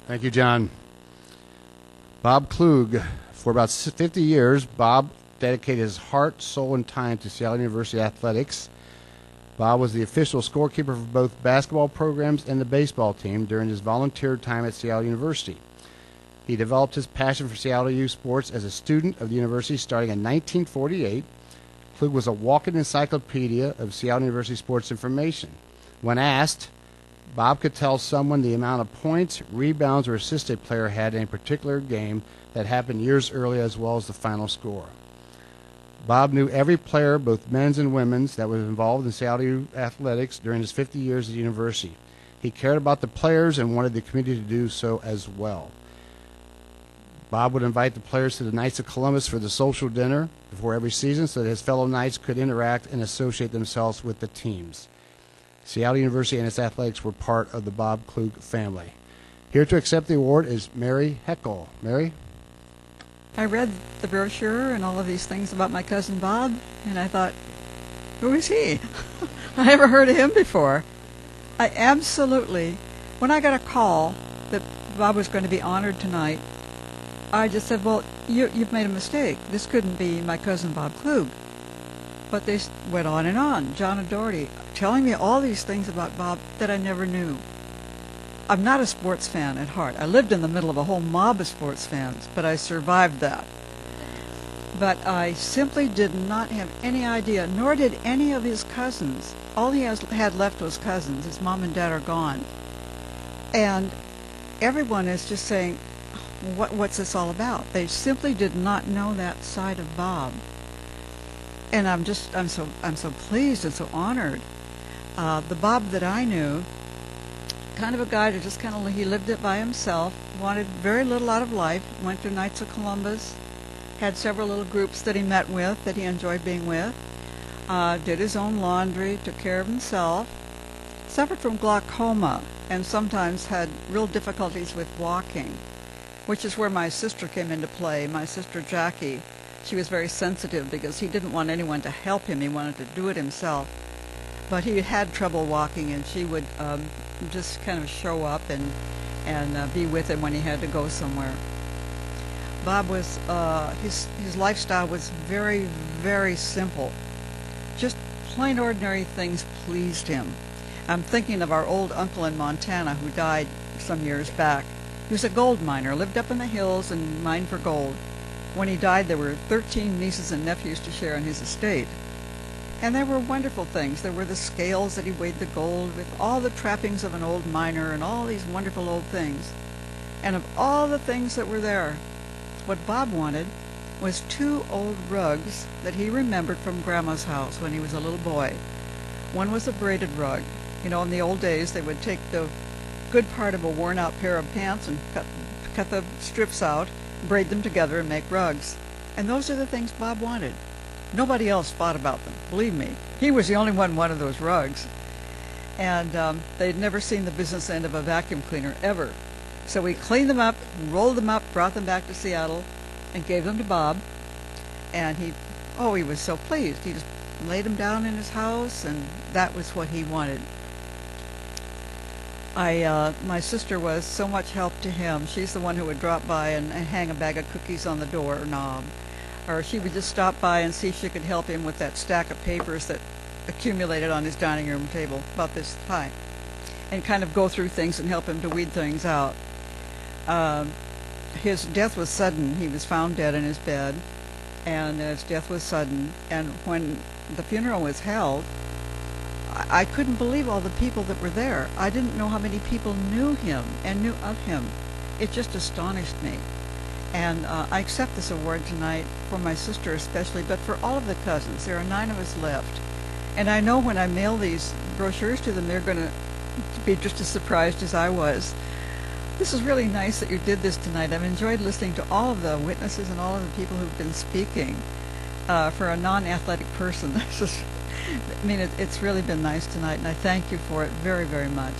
Thank you, John. Bob Klug. For about 50 years, Bob dedicated his heart, soul, and time to Seattle University athletics. Bob was the official scorekeeper for both basketball programs and the baseball team during his volunteer time at Seattle University. He developed his passion for Seattle U sports as a student of the university starting in 1948. Klug was a walking encyclopedia of Seattle University sports information. When asked, Bob could tell someone the amount of points, rebounds, or assists a player had in a particular game that happened years earlier, as well as the final score. Bob knew every player, both men's and women's, that was involved in Seattle U athletics during his 50 years at the university. He cared about the players and wanted the community to do so as well. Bob would invite the players to the Knights of Columbus for the social dinner before every season so that his fellow Knights could interact and associate themselves with the teams. Seattle University and its athletics were part of the Bob Klug family. Here to accept the award is Mary Heckle. Mary? I read the brochure and all of these things about my cousin Bob, and I thought, who is he? I never heard of him before. I absolutely, when I got a call that Bob was going to be honored tonight, I just said, well, you've made a mistake. This couldn't be my cousin Bob Klug. But they went on and on, John and Doherty, telling me all these things about Bob that I never knew. I'm not a sports fan at heart. I lived in the middle of a whole mob of sports fans, but I survived that. But I simply did not have any idea, nor did any of his cousins. All he had left was cousins. His mom and dad are gone. And everyone is just saying, what's this all about? They simply did not know that side of Bob. And I'm so pleased and so honored. The Bob that I knew, kind of a guy that just he lived it by himself, wanted very little out of life, went to Knights of Columbus, had several little groups that he met with, that he enjoyed being with, did his own laundry, took care of himself, suffered from glaucoma, and sometimes had real difficulties with walking, which is where my sister came into play, my sister Jackie. She was very sensitive because he didn't want anyone to help him. He wanted to do it himself. But he had trouble walking, and she would just kind of show up and be with him when he had to go somewhere. Bob was, his lifestyle was very, very simple. Just plain ordinary things pleased him. I'm thinking of our old uncle in Montana who died some years back. He was a gold miner, lived up in the hills and mined for gold. When he died, there were 13 nieces and nephews to share in his estate. And there were wonderful things. There were the scales that he weighed the gold with, all the trappings of an old miner and all these wonderful old things. And of all the things that were there, what Bob wanted was 2 old rugs that he remembered from Grandma's house when he was a little boy. One was a braided rug. You know, in the old days, they would take the good part of a worn-out pair of pants and cut the strips out, braid them together, and make rugs. And those are the things Bob wanted. Nobody else thought about them, believe me. He was the only one who wanted those rugs. And they'd never seen the business end of a vacuum cleaner, ever. So we cleaned them up, rolled them up, brought them back to Seattle, and gave them to Bob. And he was so pleased. He just laid them down in his house, and that was what he wanted. My sister was so much help to him. She's the one who would drop by and hang a bag of cookies on the doorknob. Or she would just stop by and see if she could help him with that stack of papers that accumulated on his dining room table, about this high, and kind of go through things and help him to weed things out. His death was sudden. He was found dead in his bed, and his death was sudden. And when the funeral was held, I couldn't believe all the people that were there. I didn't know how many people knew him and knew of him. It just astonished me. And I accept this award tonight for my sister especially, but for all of the cousins. There are 9 of us left. And I know when I mail these brochures to them, they're going to be just as surprised as I was. This is really nice that you did this tonight. I've enjoyed listening to all of the witnesses and all of the people who've been speaking for a non-athletic person. It's really been nice tonight, and I thank you for it very, very much.